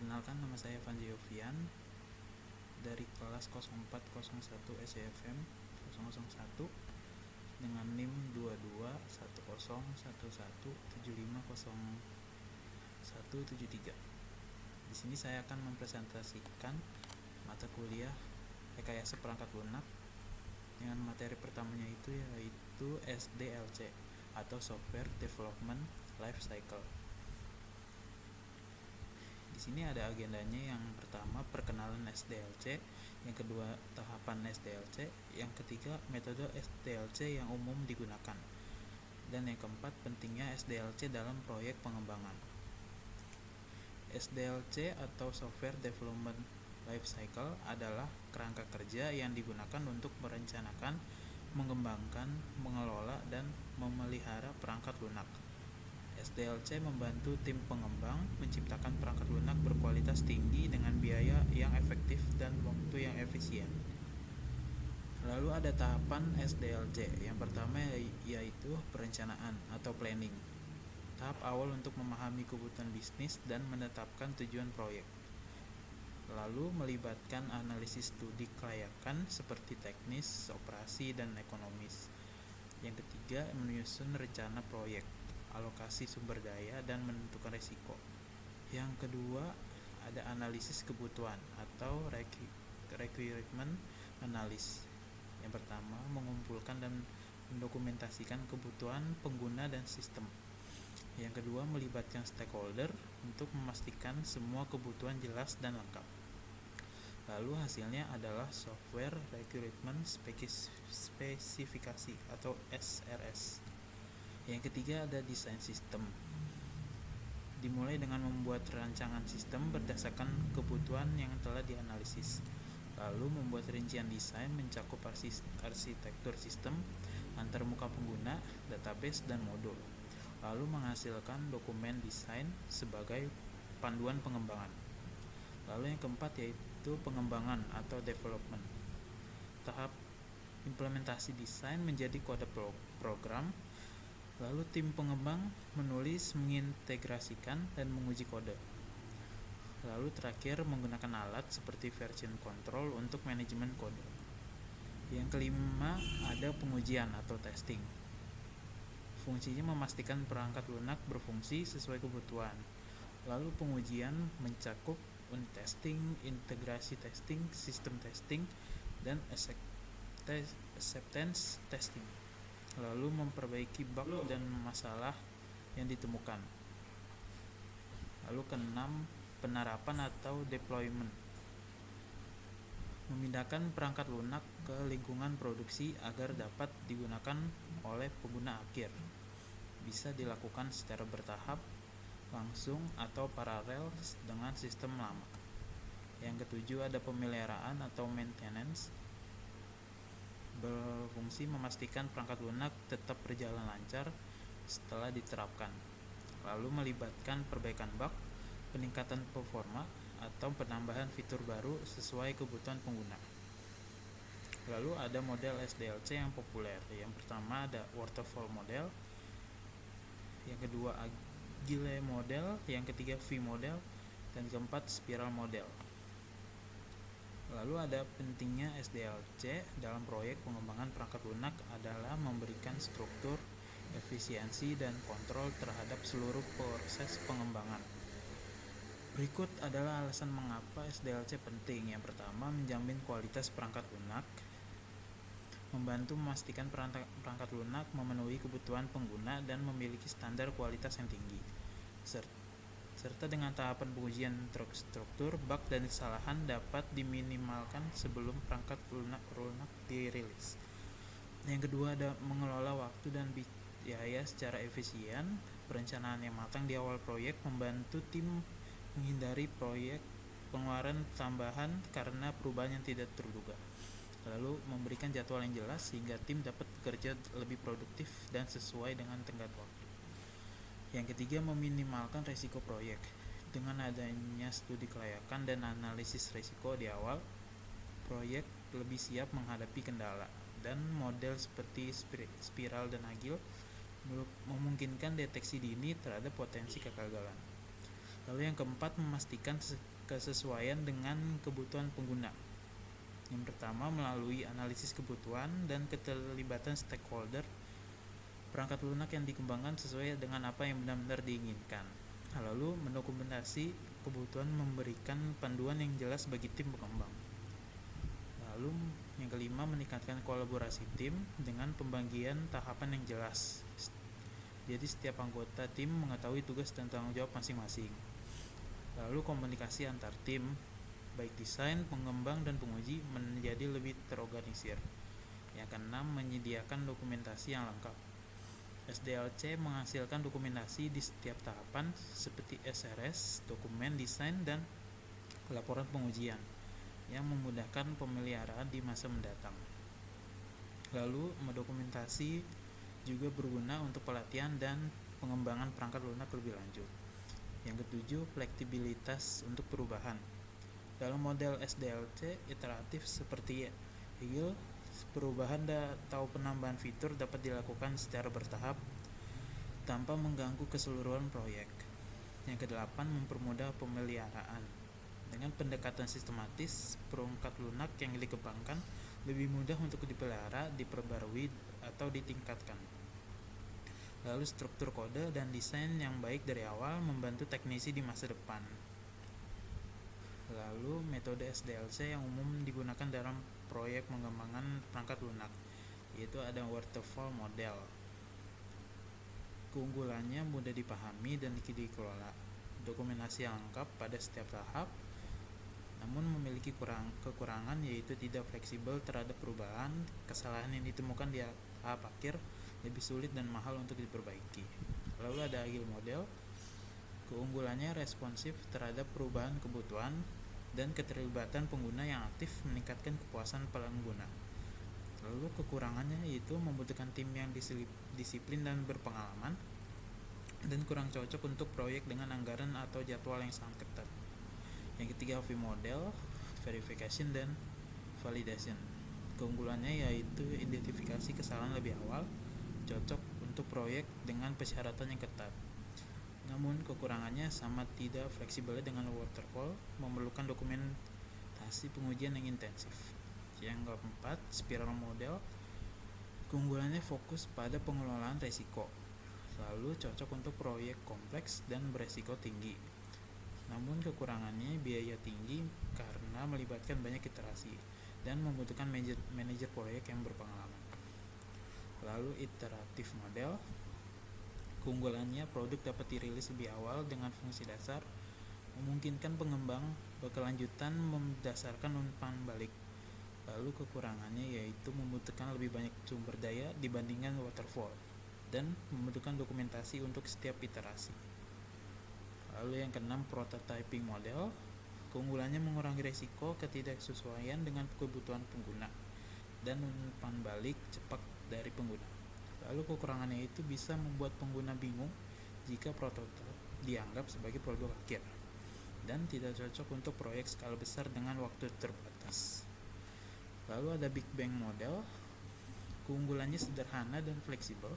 Perkenalkan, nama saya Vanji Yofian dari kelas 0401 SCFM 001 dengan NIM 221011750173. Di sini saya akan mempresentasikan mata kuliah rekayasa perangkat lunak dengan materi pertamanya yaitu SDLC atau Software Development Life Cycle. Di sini ada agendanya. Yang pertama, perkenalan SDLC, yang kedua, tahapan SDLC, yang ketiga, metode SDLC yang umum digunakan, dan yang keempat, pentingnya SDLC dalam proyek pengembangan. SDLC atau Software Development Life Cycle adalah kerangka kerja yang digunakan untuk merencanakan, mengembangkan, mengelola, dan memelihara perangkat lunak. SDLC membantu tim pengembang menciptakan perangkat lunak berkualitas tinggi dengan biaya yang efektif dan waktu yang efisien. Lalu ada tahapan SDLC. Yang pertama yaitu perencanaan atau planning. Tahap awal untuk memahami kebutuhan bisnis dan menetapkan tujuan proyek. Lalu melibatkan analisis studi kelayakan seperti teknis, operasi, dan ekonomis. Yang ketiga, menyusun rencana proyek, alokasi sumber daya, dan menentukan risiko. Yang kedua, ada analisis kebutuhan atau requirement analysis. Yang pertama, mengumpulkan dan mendokumentasikan kebutuhan pengguna dan sistem. Yang kedua, melibatkan stakeholder untuk memastikan semua kebutuhan jelas dan lengkap. Lalu hasilnya adalah Software Requirement Spesifikasi atau SRS. Yang ketiga, ada desain sistem. Dimulai dengan membuat rancangan sistem berdasarkan kebutuhan yang telah dianalisis. Lalu membuat rincian desain mencakup arsitektur sistem, antarmuka pengguna, database, dan modul. Lalu menghasilkan dokumen desain sebagai panduan pengembangan. Lalu yang keempat yaitu pengembangan atau development. Tahap implementasi desain menjadi kode program. Lalu tim pengembang menulis, mengintegrasikan, dan menguji kode. Lalu terakhir menggunakan alat seperti version control untuk manajemen kode. Yang kelima ada pengujian atau testing. Fungsinya memastikan perangkat lunak berfungsi sesuai kebutuhan. Lalu pengujian mencakup unit testing, integrasi testing, sistem testing, dan acceptance testing. Lalu memperbaiki bug dan masalah yang ditemukan. Lalu keenam, penerapan atau deployment. Memindahkan perangkat lunak ke lingkungan produksi agar dapat digunakan oleh pengguna akhir. Bisa dilakukan secara bertahap, langsung, atau paralel dengan sistem lama. Yang ketujuh, ada pemeliharaan atau maintenance. Berfungsi memastikan perangkat lunak tetap berjalan lancar setelah diterapkan. Lalu melibatkan perbaikan bug, peningkatan performa, atau penambahan fitur baru sesuai kebutuhan pengguna. Lalu ada model SDLC yang populer. Yang pertama ada waterfall model, yang kedua agile model, yang ketiga V model, dan keempat spiral model. Lalu ada pentingnya SDLC dalam proyek pengembangan perangkat lunak adalah memberikan struktur, efisiensi, dan kontrol terhadap seluruh proses pengembangan. Berikut adalah alasan mengapa SDLC penting. Yang pertama, menjamin kualitas perangkat lunak, membantu memastikan perangkat lunak memenuhi kebutuhan pengguna dan memiliki standar kualitas yang tinggi, serta dengan tahapan pengujian struktur, bug, dan kesalahan dapat diminimalkan sebelum perangkat lunak dirilis. Yang kedua ada mengelola waktu dan biaya secara efisien. Perencanaan yang matang di awal proyek membantu tim menghindari proyek pengeluaran tambahan karena perubahan yang tidak terduga. Lalu memberikan jadwal yang jelas sehingga tim dapat bekerja lebih produktif dan sesuai dengan tenggat waktu. Yang ketiga, meminimalkan risiko proyek. Dengan adanya studi kelayakan dan analisis risiko di awal, proyek lebih siap menghadapi kendala. Dan model seperti spiral dan agile memungkinkan deteksi dini terhadap potensi kegagalan. Lalu yang keempat, memastikan kesesuaian dengan kebutuhan pengguna. Yang pertama, melalui analisis kebutuhan dan keterlibatan stakeholder, perangkat lunak yang dikembangkan sesuai dengan apa yang benar-benar diinginkan. Lalu, mendokumentasi kebutuhan memberikan panduan yang jelas bagi tim pengembang. Lalu, yang kelima, meningkatkan kolaborasi tim dengan pembagian tahapan yang jelas. Jadi setiap anggota tim mengetahui tugas dan tanggung jawab masing-masing. Lalu komunikasi antar tim, baik desain, pengembang, dan penguji menjadi lebih terorganisir. Yang keenam, menyediakan dokumentasi yang lengkap. SDLC menghasilkan dokumentasi di setiap tahapan seperti SRS, dokumen desain, dan laporan pengujian yang memudahkan pemeliharaan di masa mendatang. Lalu, mendokumentasi juga berguna untuk pelatihan dan pengembangan perangkat lunak lebih lanjut. Yang ketujuh, fleksibilitas untuk perubahan. Dalam model SDLC iteratif seperti Agile, perubahan atau penambahan fitur dapat dilakukan secara bertahap tanpa mengganggu keseluruhan proyek. Yang kedelapan, mempermudah pemeliharaan. Dengan pendekatan sistematis, perangkat lunak yang dikembangkan lebih mudah untuk dipelihara, diperbarui, atau ditingkatkan. Lalu struktur kode dan desain yang baik dari awal membantu teknisi di masa depan. Lalu metode SDLC yang umum digunakan dalam proyek pengembangan perangkat lunak, yaitu ada waterfall model. Keunggulannya mudah dipahami dan dikelola, dokumentasi yang lengkap pada setiap tahap, namun memiliki kekurangan yaitu tidak fleksibel terhadap perubahan. Kesalahan yang ditemukan di tahap akhir lebih sulit dan mahal untuk diperbaiki. Lalu ada Agile model. Keunggulannya responsif terhadap perubahan kebutuhan dan keterlibatan pengguna yang aktif meningkatkan kepuasan pengguna. Lalu kekurangannya yaitu membutuhkan tim yang disiplin dan berpengalaman dan kurang cocok untuk proyek dengan anggaran atau jadwal yang sangat ketat. Yang ketiga, V model, verification dan validation. Keunggulannya yaitu identifikasi kesalahan lebih awal, cocok untuk proyek dengan persyaratan yang ketat. Namun kekurangannya sama tidak fleksibel dengan waterfall, memerlukan dokumentasi pengujian yang intensif. Yang keempat, spiral model. Keunggulannya fokus pada pengelolaan risiko, lalu cocok untuk proyek kompleks dan beresiko tinggi. Namun kekurangannya biaya tinggi karena melibatkan banyak iterasi dan membutuhkan manajer proyek yang berpengalaman. Lalu iteratif model. Keunggulannya produk dapat dirilis lebih awal dengan fungsi dasar, memungkinkan pengembang berkelanjutan berdasarkan umpan balik. Lalu kekurangannya yaitu membutuhkan lebih banyak sumber daya dibandingkan waterfall dan membutuhkan dokumentasi untuk setiap iterasi. Lalu yang keenam, prototyping model. Keunggulannya mengurangi risiko ketidaksesuaian dengan kebutuhan pengguna dan umpan balik cepat dari pengguna. Lalu kekurangannya itu bisa membuat pengguna bingung jika prototipe dianggap sebagai produk akhir dan tidak cocok untuk proyek skala besar dengan waktu terbatas. Lalu ada Big Bang model. Keunggulannya sederhana dan fleksibel,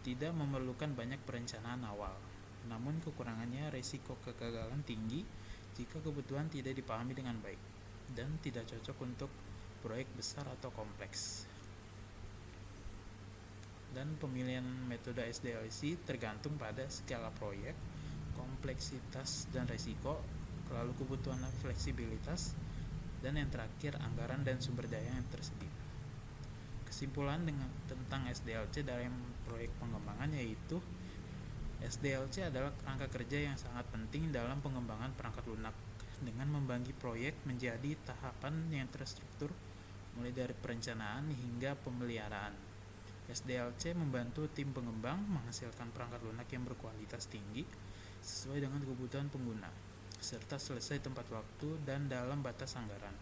tidak memerlukan banyak perencanaan awal. Namun kekurangannya risiko kegagalan tinggi jika kebutuhan tidak dipahami dengan baik dan tidak cocok untuk proyek besar atau kompleks. Dan pemilihan metode SDLC tergantung pada skala proyek, kompleksitas dan risiko, lalu kebutuhan fleksibilitas, dan yang terakhir anggaran dan sumber daya yang tersedia. Kesimpulan tentang SDLC dalam proyek pengembangan yaitu SDLC adalah kerangka kerja yang sangat penting dalam pengembangan perangkat lunak dengan membagi proyek menjadi tahapan yang terstruktur mulai dari perencanaan hingga pemeliharaan. SDLC membantu tim pengembang menghasilkan perangkat lunak yang berkualitas tinggi sesuai dengan kebutuhan pengguna, serta selesai tepat waktu dan dalam batas anggaran.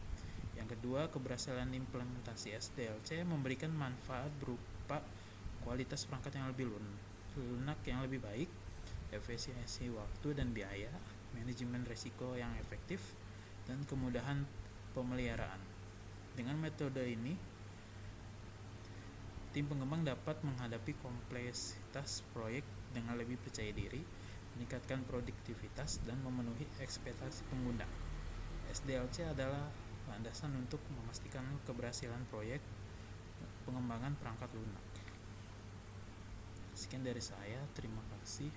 Yang kedua, keberhasilan implementasi SDLC memberikan manfaat berupa kualitas perangkat yang lebih lunak yang lebih baik, efisiensi waktu dan biaya, manajemen risiko yang efektif, dan kemudahan pemeliharaan. Dengan metode ini, tim pengembang dapat menghadapi kompleksitas proyek dengan lebih percaya diri, meningkatkan produktivitas, dan memenuhi ekspektasi pengguna. SDLC adalah landasan untuk memastikan keberhasilan proyek pengembangan perangkat lunak. Sekian dari saya, terima kasih.